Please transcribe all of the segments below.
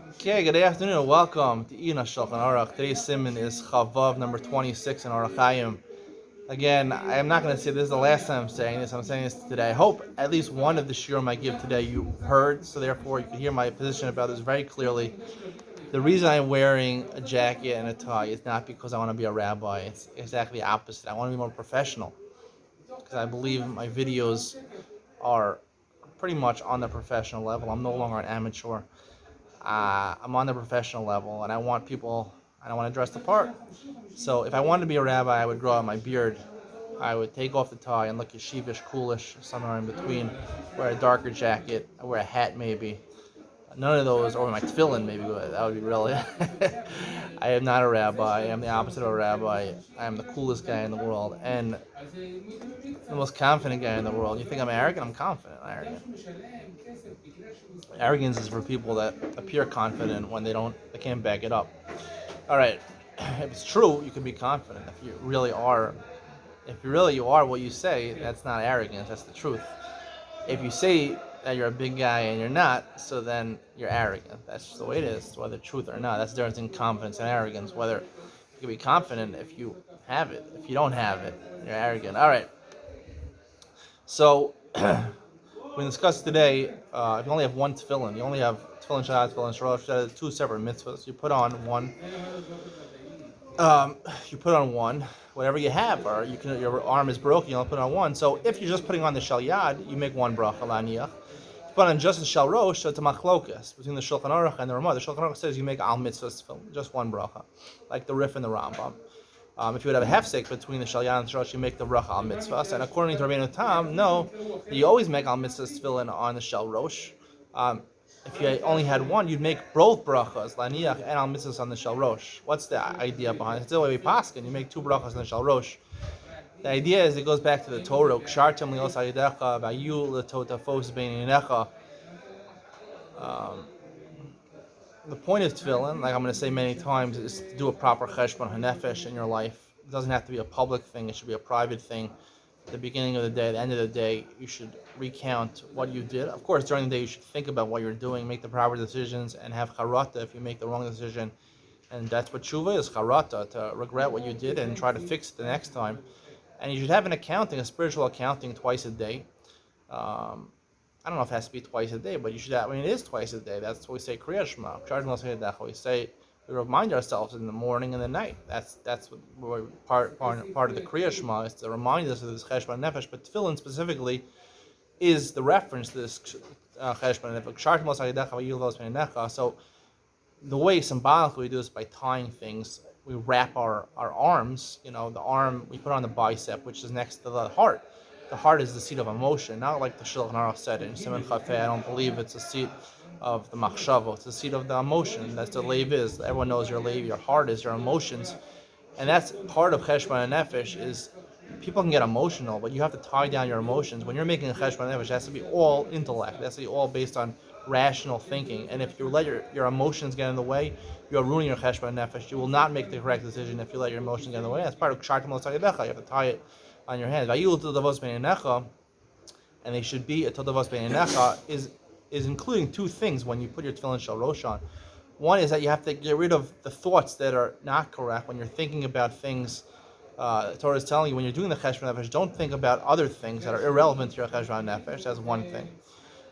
Okay, good afternoon and welcome to Iyun Shulchan Orach. Today's simon is Chavav number 26 in Orach Chaim. Again, I am not going to say this is the last time I'm saying this. I'm saying this today. I hope at least one of the shiurim I give today you heard, so therefore you can hear my position about this very clearly. The reason I'm wearing a jacket and a tie is not because I want to be a rabbi. It's exactly the opposite. I want to be more professional because I believe my videos are pretty much on the professional level. I'm no longer an amateur. I'm on the professional level, and I want people. I don't want to dress the part. So if I wanted to be a rabbi, I would grow out my beard. I would take off the tie and look yeshivish, coolish, somewhere in between. Wear a darker jacket. I wear a hat maybe. None of those, or my tefillin maybe. That would be really. I am not a rabbi. I am the opposite of a rabbi. I am the coolest guy in the world and the most confident guy in the world. You think I'm arrogant? I'm confident. Arrogant. Arrogance is for people that appear confident when they can't back it up. All right, if it's true, you can be confident. If you really are what you say, that's not arrogance. That's the truth. If you say that you're a big guy and you're not, so then you're arrogant. That's just the way it is, whether truth or not. That's the difference in confidence and arrogance. Whether you can be confident if you have it. If you don't have it, you're arrogant. All right. So we discussed today. If you only have one tefillin, you only have tefillin shad, tefillin shorosh, two separate mitzvahs. You put on one. You put on one, whatever you have, or your arm is broken, you only put on one. So if you're just putting on the shel yad, you make one bracha laniach. But on just the shel rosh, so it's a machlokas between the Shulchan Aruch and the Ramah. The Shulchan Aruch says you make al mitzvahs tefillin, just one bracha, like the Rif and the Rambam. If you would have a hefsek between the shel yad and the rosh, you make the bracha al mitzvahs. And according to Rabbeinu Tam, no, you always make al mitzvahs tefillin on the shel rosh. If you only had one, you'd make both brachas, laniach and al mitzvahs on the shel rosh. What's the idea behind it? It's the way we paskin. You make two brachas on the shel rosh. The idea is it goes back to the Torah. Kshartem lios hayidecha v'ayu letotafos beininecha. The point of tefillin, like I'm going to say many times, is to do a proper cheshbon hanefesh in your life. It doesn't have to be a public thing. It should be a private thing. At the beginning of the day, at the end of the day, you should recount what you did. Of course, during the day, you should think about what you're doing, make the proper decisions, and have charata if you make the wrong decision. And that's what tshuva is, charata, to regret what you did and try to fix it the next time. And you should have an accounting, a spiritual accounting twice a day. I don't know if it has to be twice a day, but you should have, it is twice a day. That's what we say Kriya Shema. We remind ourselves in the morning and the night. That's what part of the Kriya Shema is to remind us of this Cheshbon Nefesh. But Tefillin specifically is the reference to this Cheshbon Nefesh. So the way symbolically we do this by tying things. We wrap our arms. The arm we put on the bicep, which is next to the heart. The heart is the seat of emotion, not like the Shulchan Aruch said in Simon Chafei. I don't believe it's a seat of the machshava. It's the seat of the emotion. That's the leiv is. Everyone knows your leiv. Your heart is your emotions, and that's part of cheshbon and nefesh. Is people can get emotional, but you have to tie down your emotions. When you're making a cheshbon and nefesh, it has to be all intellect. It has to be all based on rational thinking. And if you let your emotions get in the way, you are ruining your cheshbon and nefesh. You will not make the correct decision if you let your emotions get in the way. That's part of kshartim l'tzayidecha. You have to tie it on your hands. And they should be a todavos beinecha is including two things when you put your tefillin shel rosh on. One is that you have to get rid of the thoughts that are not correct when you're thinking about things. The Torah is telling you when you're doing the cheshbon nefesh, don't think about other things that are irrelevant to your cheshbon nefesh. That's one thing.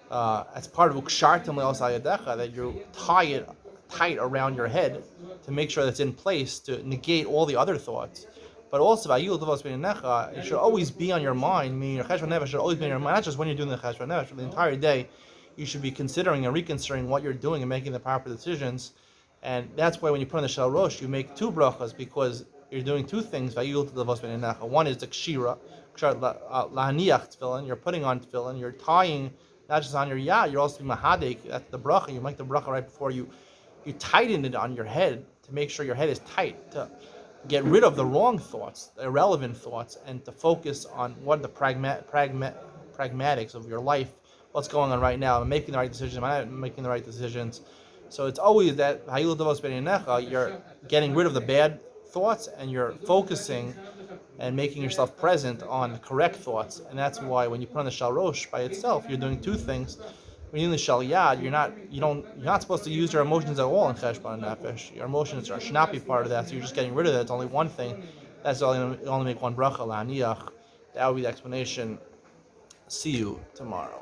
As part of ukshartim le'os hayadecha, that you tie it tight around your head to make sure that's in place to negate all the other thoughts. But also, it should always be on your mind, meaning your cheshbon nefesh should always be on your mind, not just when you're doing the cheshbon nefesh, but the entire day. You should be considering and reconsidering what you're doing and making the proper decisions. And that's why when you put on the shel rosh, you make two brachas because you're doing two things. One is the kshira, lahaniach tefillin. You're putting on tefillin. You're tying not just on your yad, you're also mahadek. That's the bracha. You make the bracha right before you tighten it on your head to make sure your head is tight, to get rid of the wrong thoughts, the irrelevant thoughts, and to focus on what the pragmatics of your life, what's going on right now. Am I making the right decisions? Am I not making the right decisions? So it's always that you're getting rid of the bad thoughts and you're focusing and making yourself present on the correct thoughts. And that's why when you put on the shel rosh by itself, you're doing two things. when you're in the shal yad, you're not supposed to use your emotions at all in cheshbon nefesh. Your emotions should not be part of that. So you're just getting rid of it. It's only one thing. That's only make one bracha la'aniach. That would be the explanation. See you tomorrow.